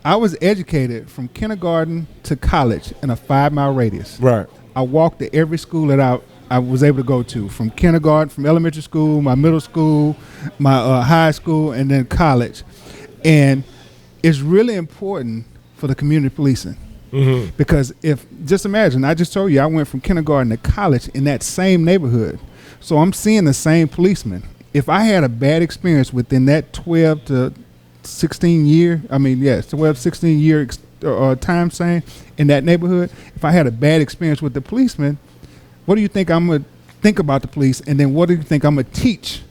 I was educated from kindergarten to college in a 5-mile radius. Right. I walked to every school that I was able to go to, from kindergarten, from elementary school, my middle school, my high school, and then college. And it's really important for the community policing. Mm-hmm. Because just imagine, I just told you I went from kindergarten to college in that same neighborhood. So I'm seeing the same policeman. If I had a bad experience within that 12 to 16-year. I mean, yeah, 16-year time frame in that neighborhood. If I had a bad experience with the policeman, what do you think I'm gonna think about the police? And then what do you think I'm gonna teach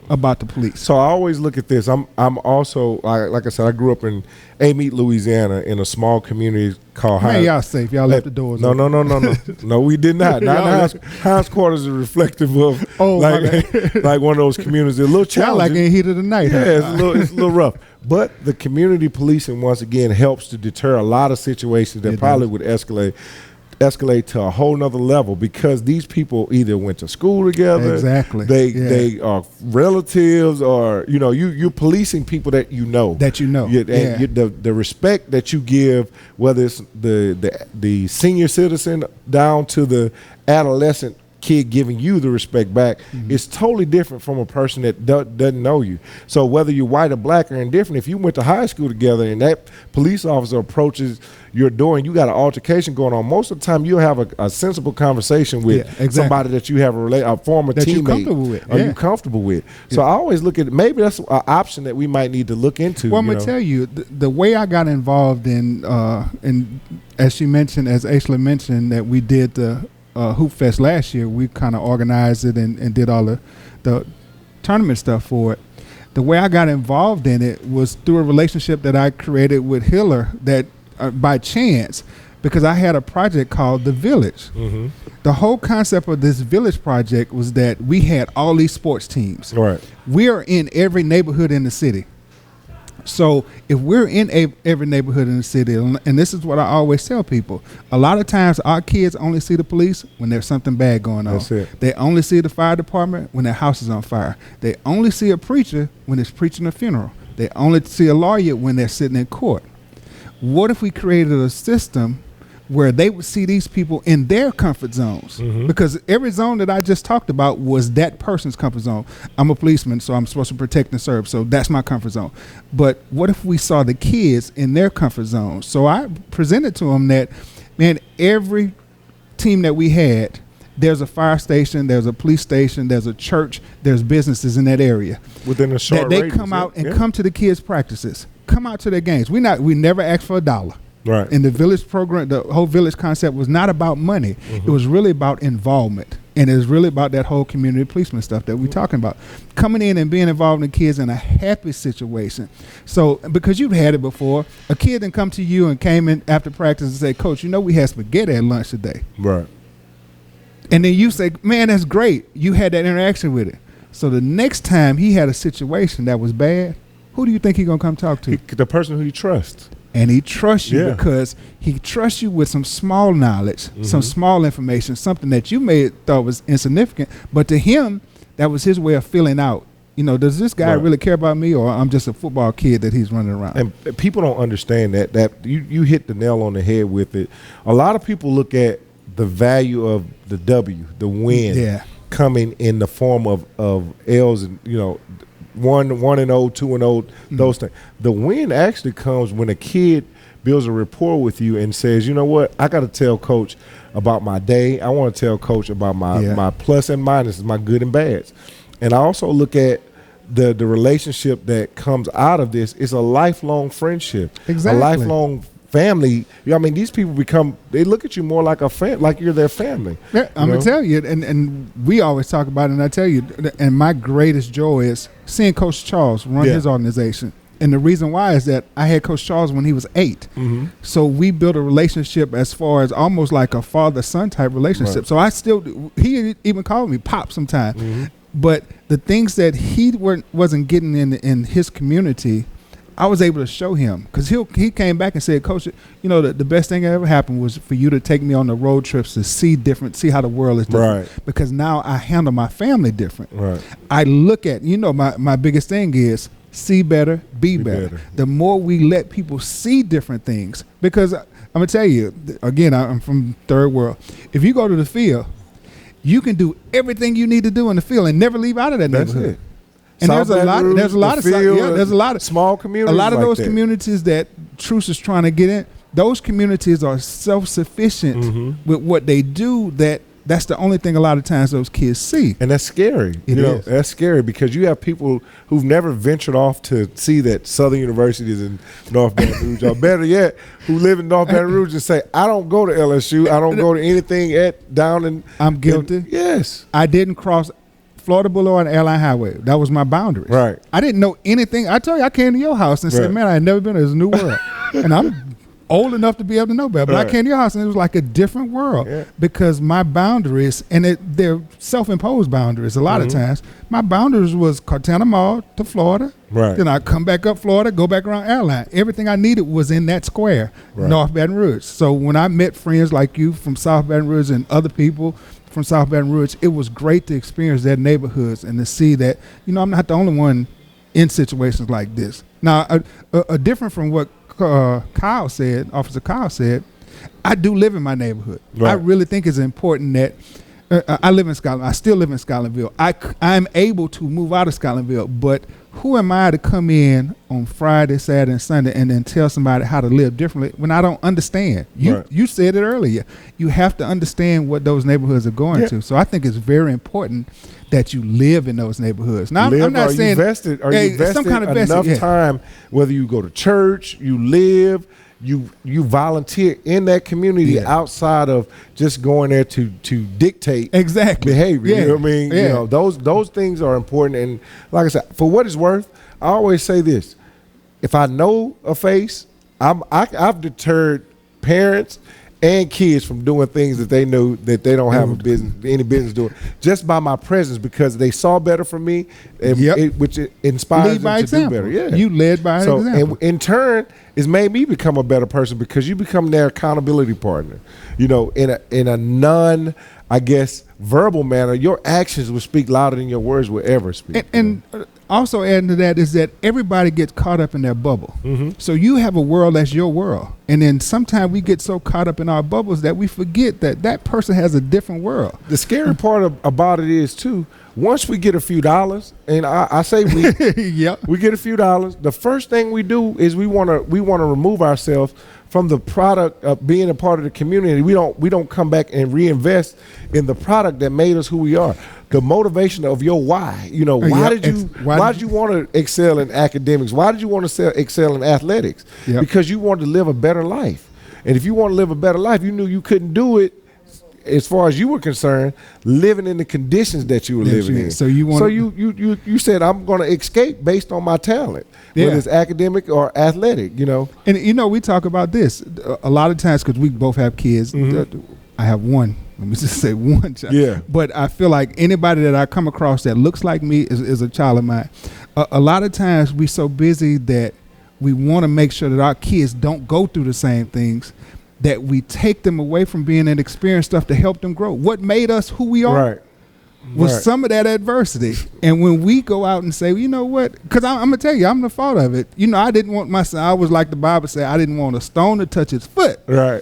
about the police? So I always look at this. I'm also like I said, I grew up in Amite, Louisiana, in a small community called Man, y'all safe. Y'all left the doors No, open. no. No, we did not. Hines Quarters is reflective of like one of those communities. A little Y'all challenging. like in heat of the night. Yeah, Huh? it's a little rough. But the community policing, once again, helps to deter a lot of situations that probably would escalate to a whole nother level, because these people either went to school together. Exactly. They are relatives, or you're policing people that you know. The respect that you give, whether it's the senior citizen down to the adolescent kid giving you the respect back, is totally different from a person that doesn't know you. So whether you're white or black or indifferent, if you went to high school together and that police officer approaches your door and you got an altercation going on, most of the time you'll have a sensible conversation with somebody that you have a former that teammate you're comfortable with. you comfortable with. So I always look at maybe that's an option that we might need to look into. Well, I'm gonna tell you the way I got involved in as she mentioned, as Aisha mentioned, that we did the Hoop Fest last year. We kind of organized it and did all the tournament stuff for it. The way I got involved in it was through a relationship that I created with Hiller that by chance, because I had a project called The Village. The whole concept of this Village project was that we had all these sports teams. Right. We are in every neighborhood in the city. So if we're in every neighborhood in the city, and this is what I always tell people, a lot of times our kids only see the police when there's something bad going on. That's it. They only see the fire department when their house is on fire. They only see a preacher when it's preaching a funeral. They only see a lawyer when they're sitting in court. What if we created a system where they would see these people in their comfort zones? Because every zone that I just talked about was that person's comfort zone. I'm a policeman, so I'm supposed to protect and serve, so that's my comfort zone. But what if we saw the kids in their comfort zones? So I presented to them that, man, every team that we had, there's a fire station, there's a police station, there's a church, there's businesses in that area. Within a short that they radius, come out and come to the kids' practices, come out to their games. We never asked for $1. Right. And the Village program, the whole Village concept was not about money. It was really about involvement. And it was really about that whole community policeman stuff that we're talking about. Coming in and being involved in kids in a happy situation. So, because you've had it before, a kid then come to you and came in after practice and say, Coach, we had spaghetti at lunch today. Right. And then you say, man, that's great. You had that interaction with it. So the next time he had a situation that was bad, who do you think he's going to come talk to? The person who you trust. And he trusts you because he trusts you with some small knowledge, some small information, something that you may have thought was insignificant, but to him, that was his way of filling out. Does this guy really care about me, or I'm just a football kid that he's running around? And people don't understand that you hit the nail on the head with it. A lot of people look at the value of the W, the win, coming in the form of L's and 1-0, 2-0, those things. The win actually comes when a kid builds a rapport with you and says, you know what, I got to tell Coach about my day. I want to tell Coach about my plus and minuses, my good and bads. And I also look at the relationship that comes out of this. It's a lifelong friendship, a lifelong family. These people they look at you more like like you're their family. Yeah, I'm gonna tell you, and we always talk about it, and I tell you, and my greatest joy is seeing Coach Charles run his organization. And the reason why is that I had Coach Charles when he was 8. So we built a relationship as far as almost like a father-son type relationship. So he even called me Pop sometimes. But the things that he wasn't getting in his community, I was able to show him, because he came back and said, Coach, the best thing that ever happened was for you to take me on the road trips to see how the world is different. Right. Because now I handle my family different. Right. I look at, my biggest thing is see better, be better. The more we let people see different things, because I'm going to tell you, again, I'm from third world. If you go to the field, you can do everything you need to do in the field and never leave out of that neighborhood. That's it. And there's a lot of small communities. A lot of like those that. Communities that Truce is trying to get in, those communities are self-sufficient with what they do, that that's the only thing a lot of times those kids see. And that's scary. It is. That's scary because you have people who've never ventured off to see that Southern University is in North Baton Rouge, or better yet, who live in North Baton Rouge and say, I don't go to LSU. I don't go to anything down in. I'm guilty. Yes. I didn't cross Florida Boulevard and Airline Highway. That was my boundary. Right. I didn't know anything. I told you, I came to your house and said, man, I had never been to this new world. And I'm old enough to be able to know better. But I came to your house and it was like a different world because my boundaries, and they're self-imposed boundaries a lot of times. My boundaries was Cartana Mall to Florida. Right. Then I come back up Florida, go back around Airline. Everything I needed was in that square, North Baton Rouge. So when I met friends like you from South Baton Rouge and other people from South Baton Rouge, it was great to experience their neighborhoods and to see that, I'm not the only one in situations like this. Now, different from what Officer Kyle said, I do live in my neighborhood. Right. I really think it's important that I live in Scotland. I still live in Scotlandville. I'm able to move out of Scotlandville, but who am I to come in on Friday, Saturday, and Sunday and then tell somebody how to live differently when I don't understand? You said it earlier. You have to understand what those neighborhoods are going to. So I think it's very important that you live in those neighborhoods. Now, I'm not saying you invested some kind of enough time, whether you go to church, you live, you volunteer in that community outside of just going there to dictate behavior. You know what I mean? You know, those things are important. And like I said, for what it's worth, I always say this: if I know a face, I've deterred parents and kids from doing things that they know that they don't have any business doing, just by my presence, because they saw better from me, which inspires them to do better. Yeah, you led by example. And in turn, it's made me become a better person because you become their accountability partner. In a non, I guess, verbal manner, your actions will speak louder than your words will ever speak. And also adding to that is that everybody gets caught up in their bubble. So you have a world that's your world. And then sometimes we get so caught up in our bubbles that we forget that person has a different world. The scary part about it is, too, once we get a few dollars, and I say we get a few dollars, the first thing we do is we want to remove ourselves from the product of being a part of the community. We don't come back and reinvest in the product that made us who we are. The motivation of your why. Why did you want to excel in academics? Why did you want to excel in athletics? Because you wanted to live a better life. And if you want to live a better life, you knew you couldn't do it, as far as you were concerned, living in the conditions that you were living in. So you said, I'm going to escape based on my talent, whether it's academic or athletic. And we talk about this a lot of times because we both have kids. I have one. Let me just say one child. Yeah. But I feel like anybody that I come across that looks like me is a child of mine. A lot of times we're so busy that we want to make sure that our kids don't go through the same things, that we take them away from being and experience stuff to help them grow. What made us who we are was some of that adversity. And when we go out and say, well, you know what, because I'm going to tell you, I'm the fault of it. I didn't want my son, I was like the Bible said, I didn't want a stone to touch his foot. Right.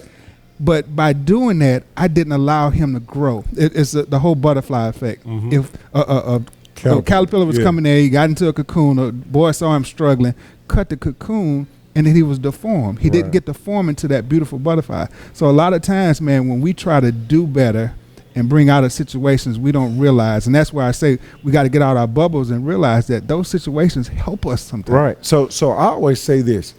But by doing that, I didn't allow him to grow. It's the whole butterfly effect. If a caterpillar was coming there, he got into a cocoon, a boy saw him struggling, cut the cocoon, and then he was deformed. He didn't get to form into that beautiful butterfly. So a lot of times, man, when we try to do better and bring out of situations we don't realize, and that's why I say we got to get out our bubbles and realize that those situations help us sometimes. Right. So I always say this,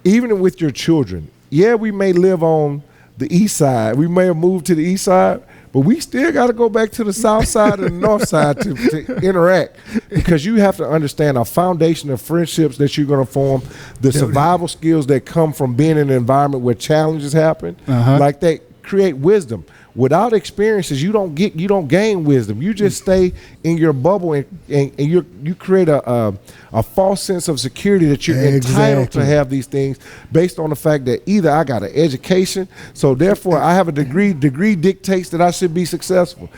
even with your children, we may live on the east side. We may have moved to the east side, but we still got to go back to the south side and the north side to interact, because you have to understand a foundation of friendships that you're going to form, the survival skills that come from being in an environment where challenges happen, like that create wisdom. Without experiences, you don't gain wisdom. You just stay in your bubble and you create a false sense of security that you're entitled to have these things based on the fact that either I got an education, so therefore I have a degree. Degree dictates that I should be successful.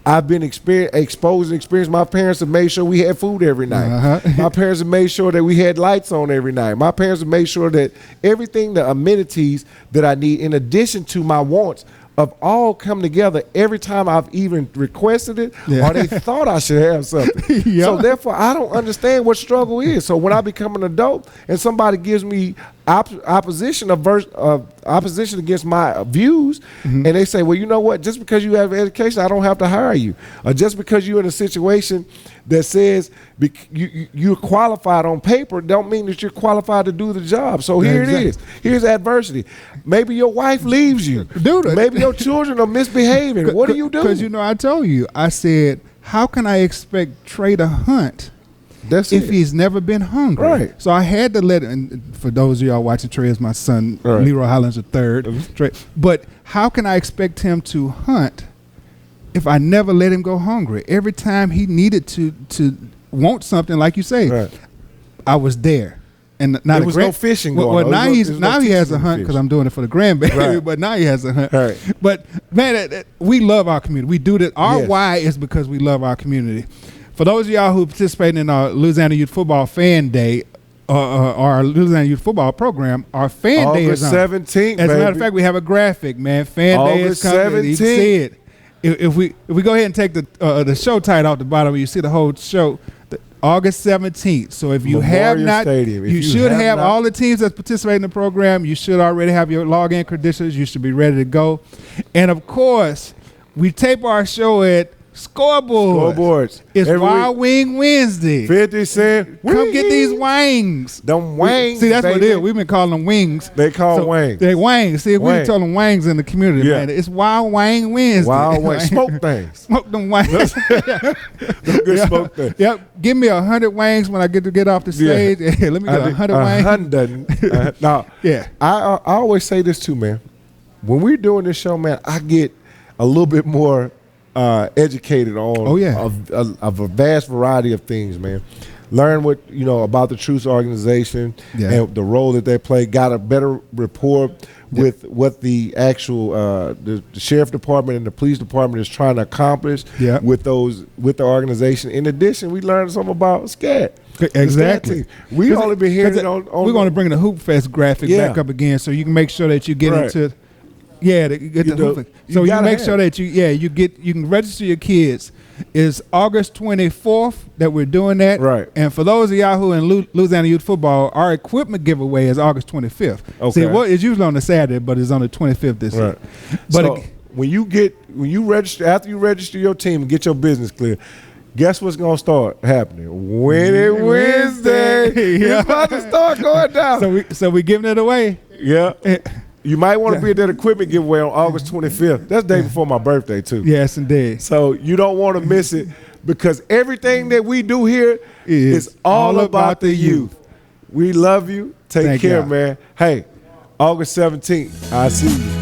I've been exposed and experienced. My parents have made sure we had food every night. My parents have made sure that we had lights on every night. My parents have made sure that everything, the amenities that I need, in addition to my wants, of all come together every time I've even requested it or they thought I should have something. So therefore, I don't understand what struggle is. So when I become an adult and somebody gives me opposition against my views, and they say, well, you know what? Just because you have education, I don't have to hire you. Or just because you're in a situation that says you're qualified on paper, don't mean that you're qualified to do the job. So here it is. Here's adversity. Maybe your wife leaves you. Dude, maybe your children are misbehaving. What do you do? Because I told you, I said, how can I expect Trey to hunt if he's never been hungry? Right. So I had to let him, for those of y'all watching, Trey is my son, Leroy Hollins III. Trey. But how can I expect him to hunt if I never let him go hungry? Every time he needed to want something, like you say, I was there. And not there was no fishing going on. Well, now he has a hunt because I'm doing it for the grandbaby. Right. But now he has a hunt. Right. But man, we love our community. We do that. Our why is because we love our community. For those of y'all who participate in our Louisiana Youth Football Fan Day, our Louisiana Youth Football program, our Fan Day is on August 17th. As a matter of fact, we have a graphic, man. Fan Day is coming. You can see it. If we go ahead and take the show title off the bottom, you see the whole show. August 17th. So if you have not, you should have all the teams that participate in the program. You should already have your login credentials. You should be ready to go. And of course, we tape our show at Scoreboards. It's Wild Wing Wednesday. 50 Cent. Come get these wings. Them wings. See, that's what it is. We've been calling them wings. They call wings. They wings. See, we call them wings in the community, man. It's Wild Wing Wednesday. Wild wings. Smoke things. Smoke them wings. Good smoke things. Yep. Give me 100 wings when I get off the stage. Yeah. Let me get 100 wings. Now, I always say this too, man. When we're doing this show, man, I get a little bit more educated on a vast variety of things, man. Learn what about the Truth Organization and the role that they play. Got a better rapport with what the actual the sheriff department and the police department is trying to accomplish with the organization. In addition, we learned something about SCAT. Exactly. We only been hearing it on. We're going to bring the Hoop Fest graphic back up again, so you can make sure that you get into. Yeah, to get the Hoop Fest. So you make sure that you can register your kids. It's August 24th that we're doing that. Right. And for those of y'all who in Louisiana Youth Football, our equipment giveaway is August 25th. Okay. See, it's usually on a Saturday, but it's on the 25th this year. But so when you register, after you register your team and get your business clear, guess what's gonna start happening? Winning Wednesday. It's about to start going down. So we giving it away. Yeah. You might want to be at that equipment giveaway on August 25th. That's the day before my birthday, too. Yes, indeed. So you don't want to miss it because everything that we do here is all about the youth. We love you. Take care, man. Hey, August 17th, I'll see you.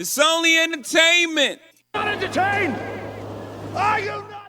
It's only entertainment. Not entertained. Are you not?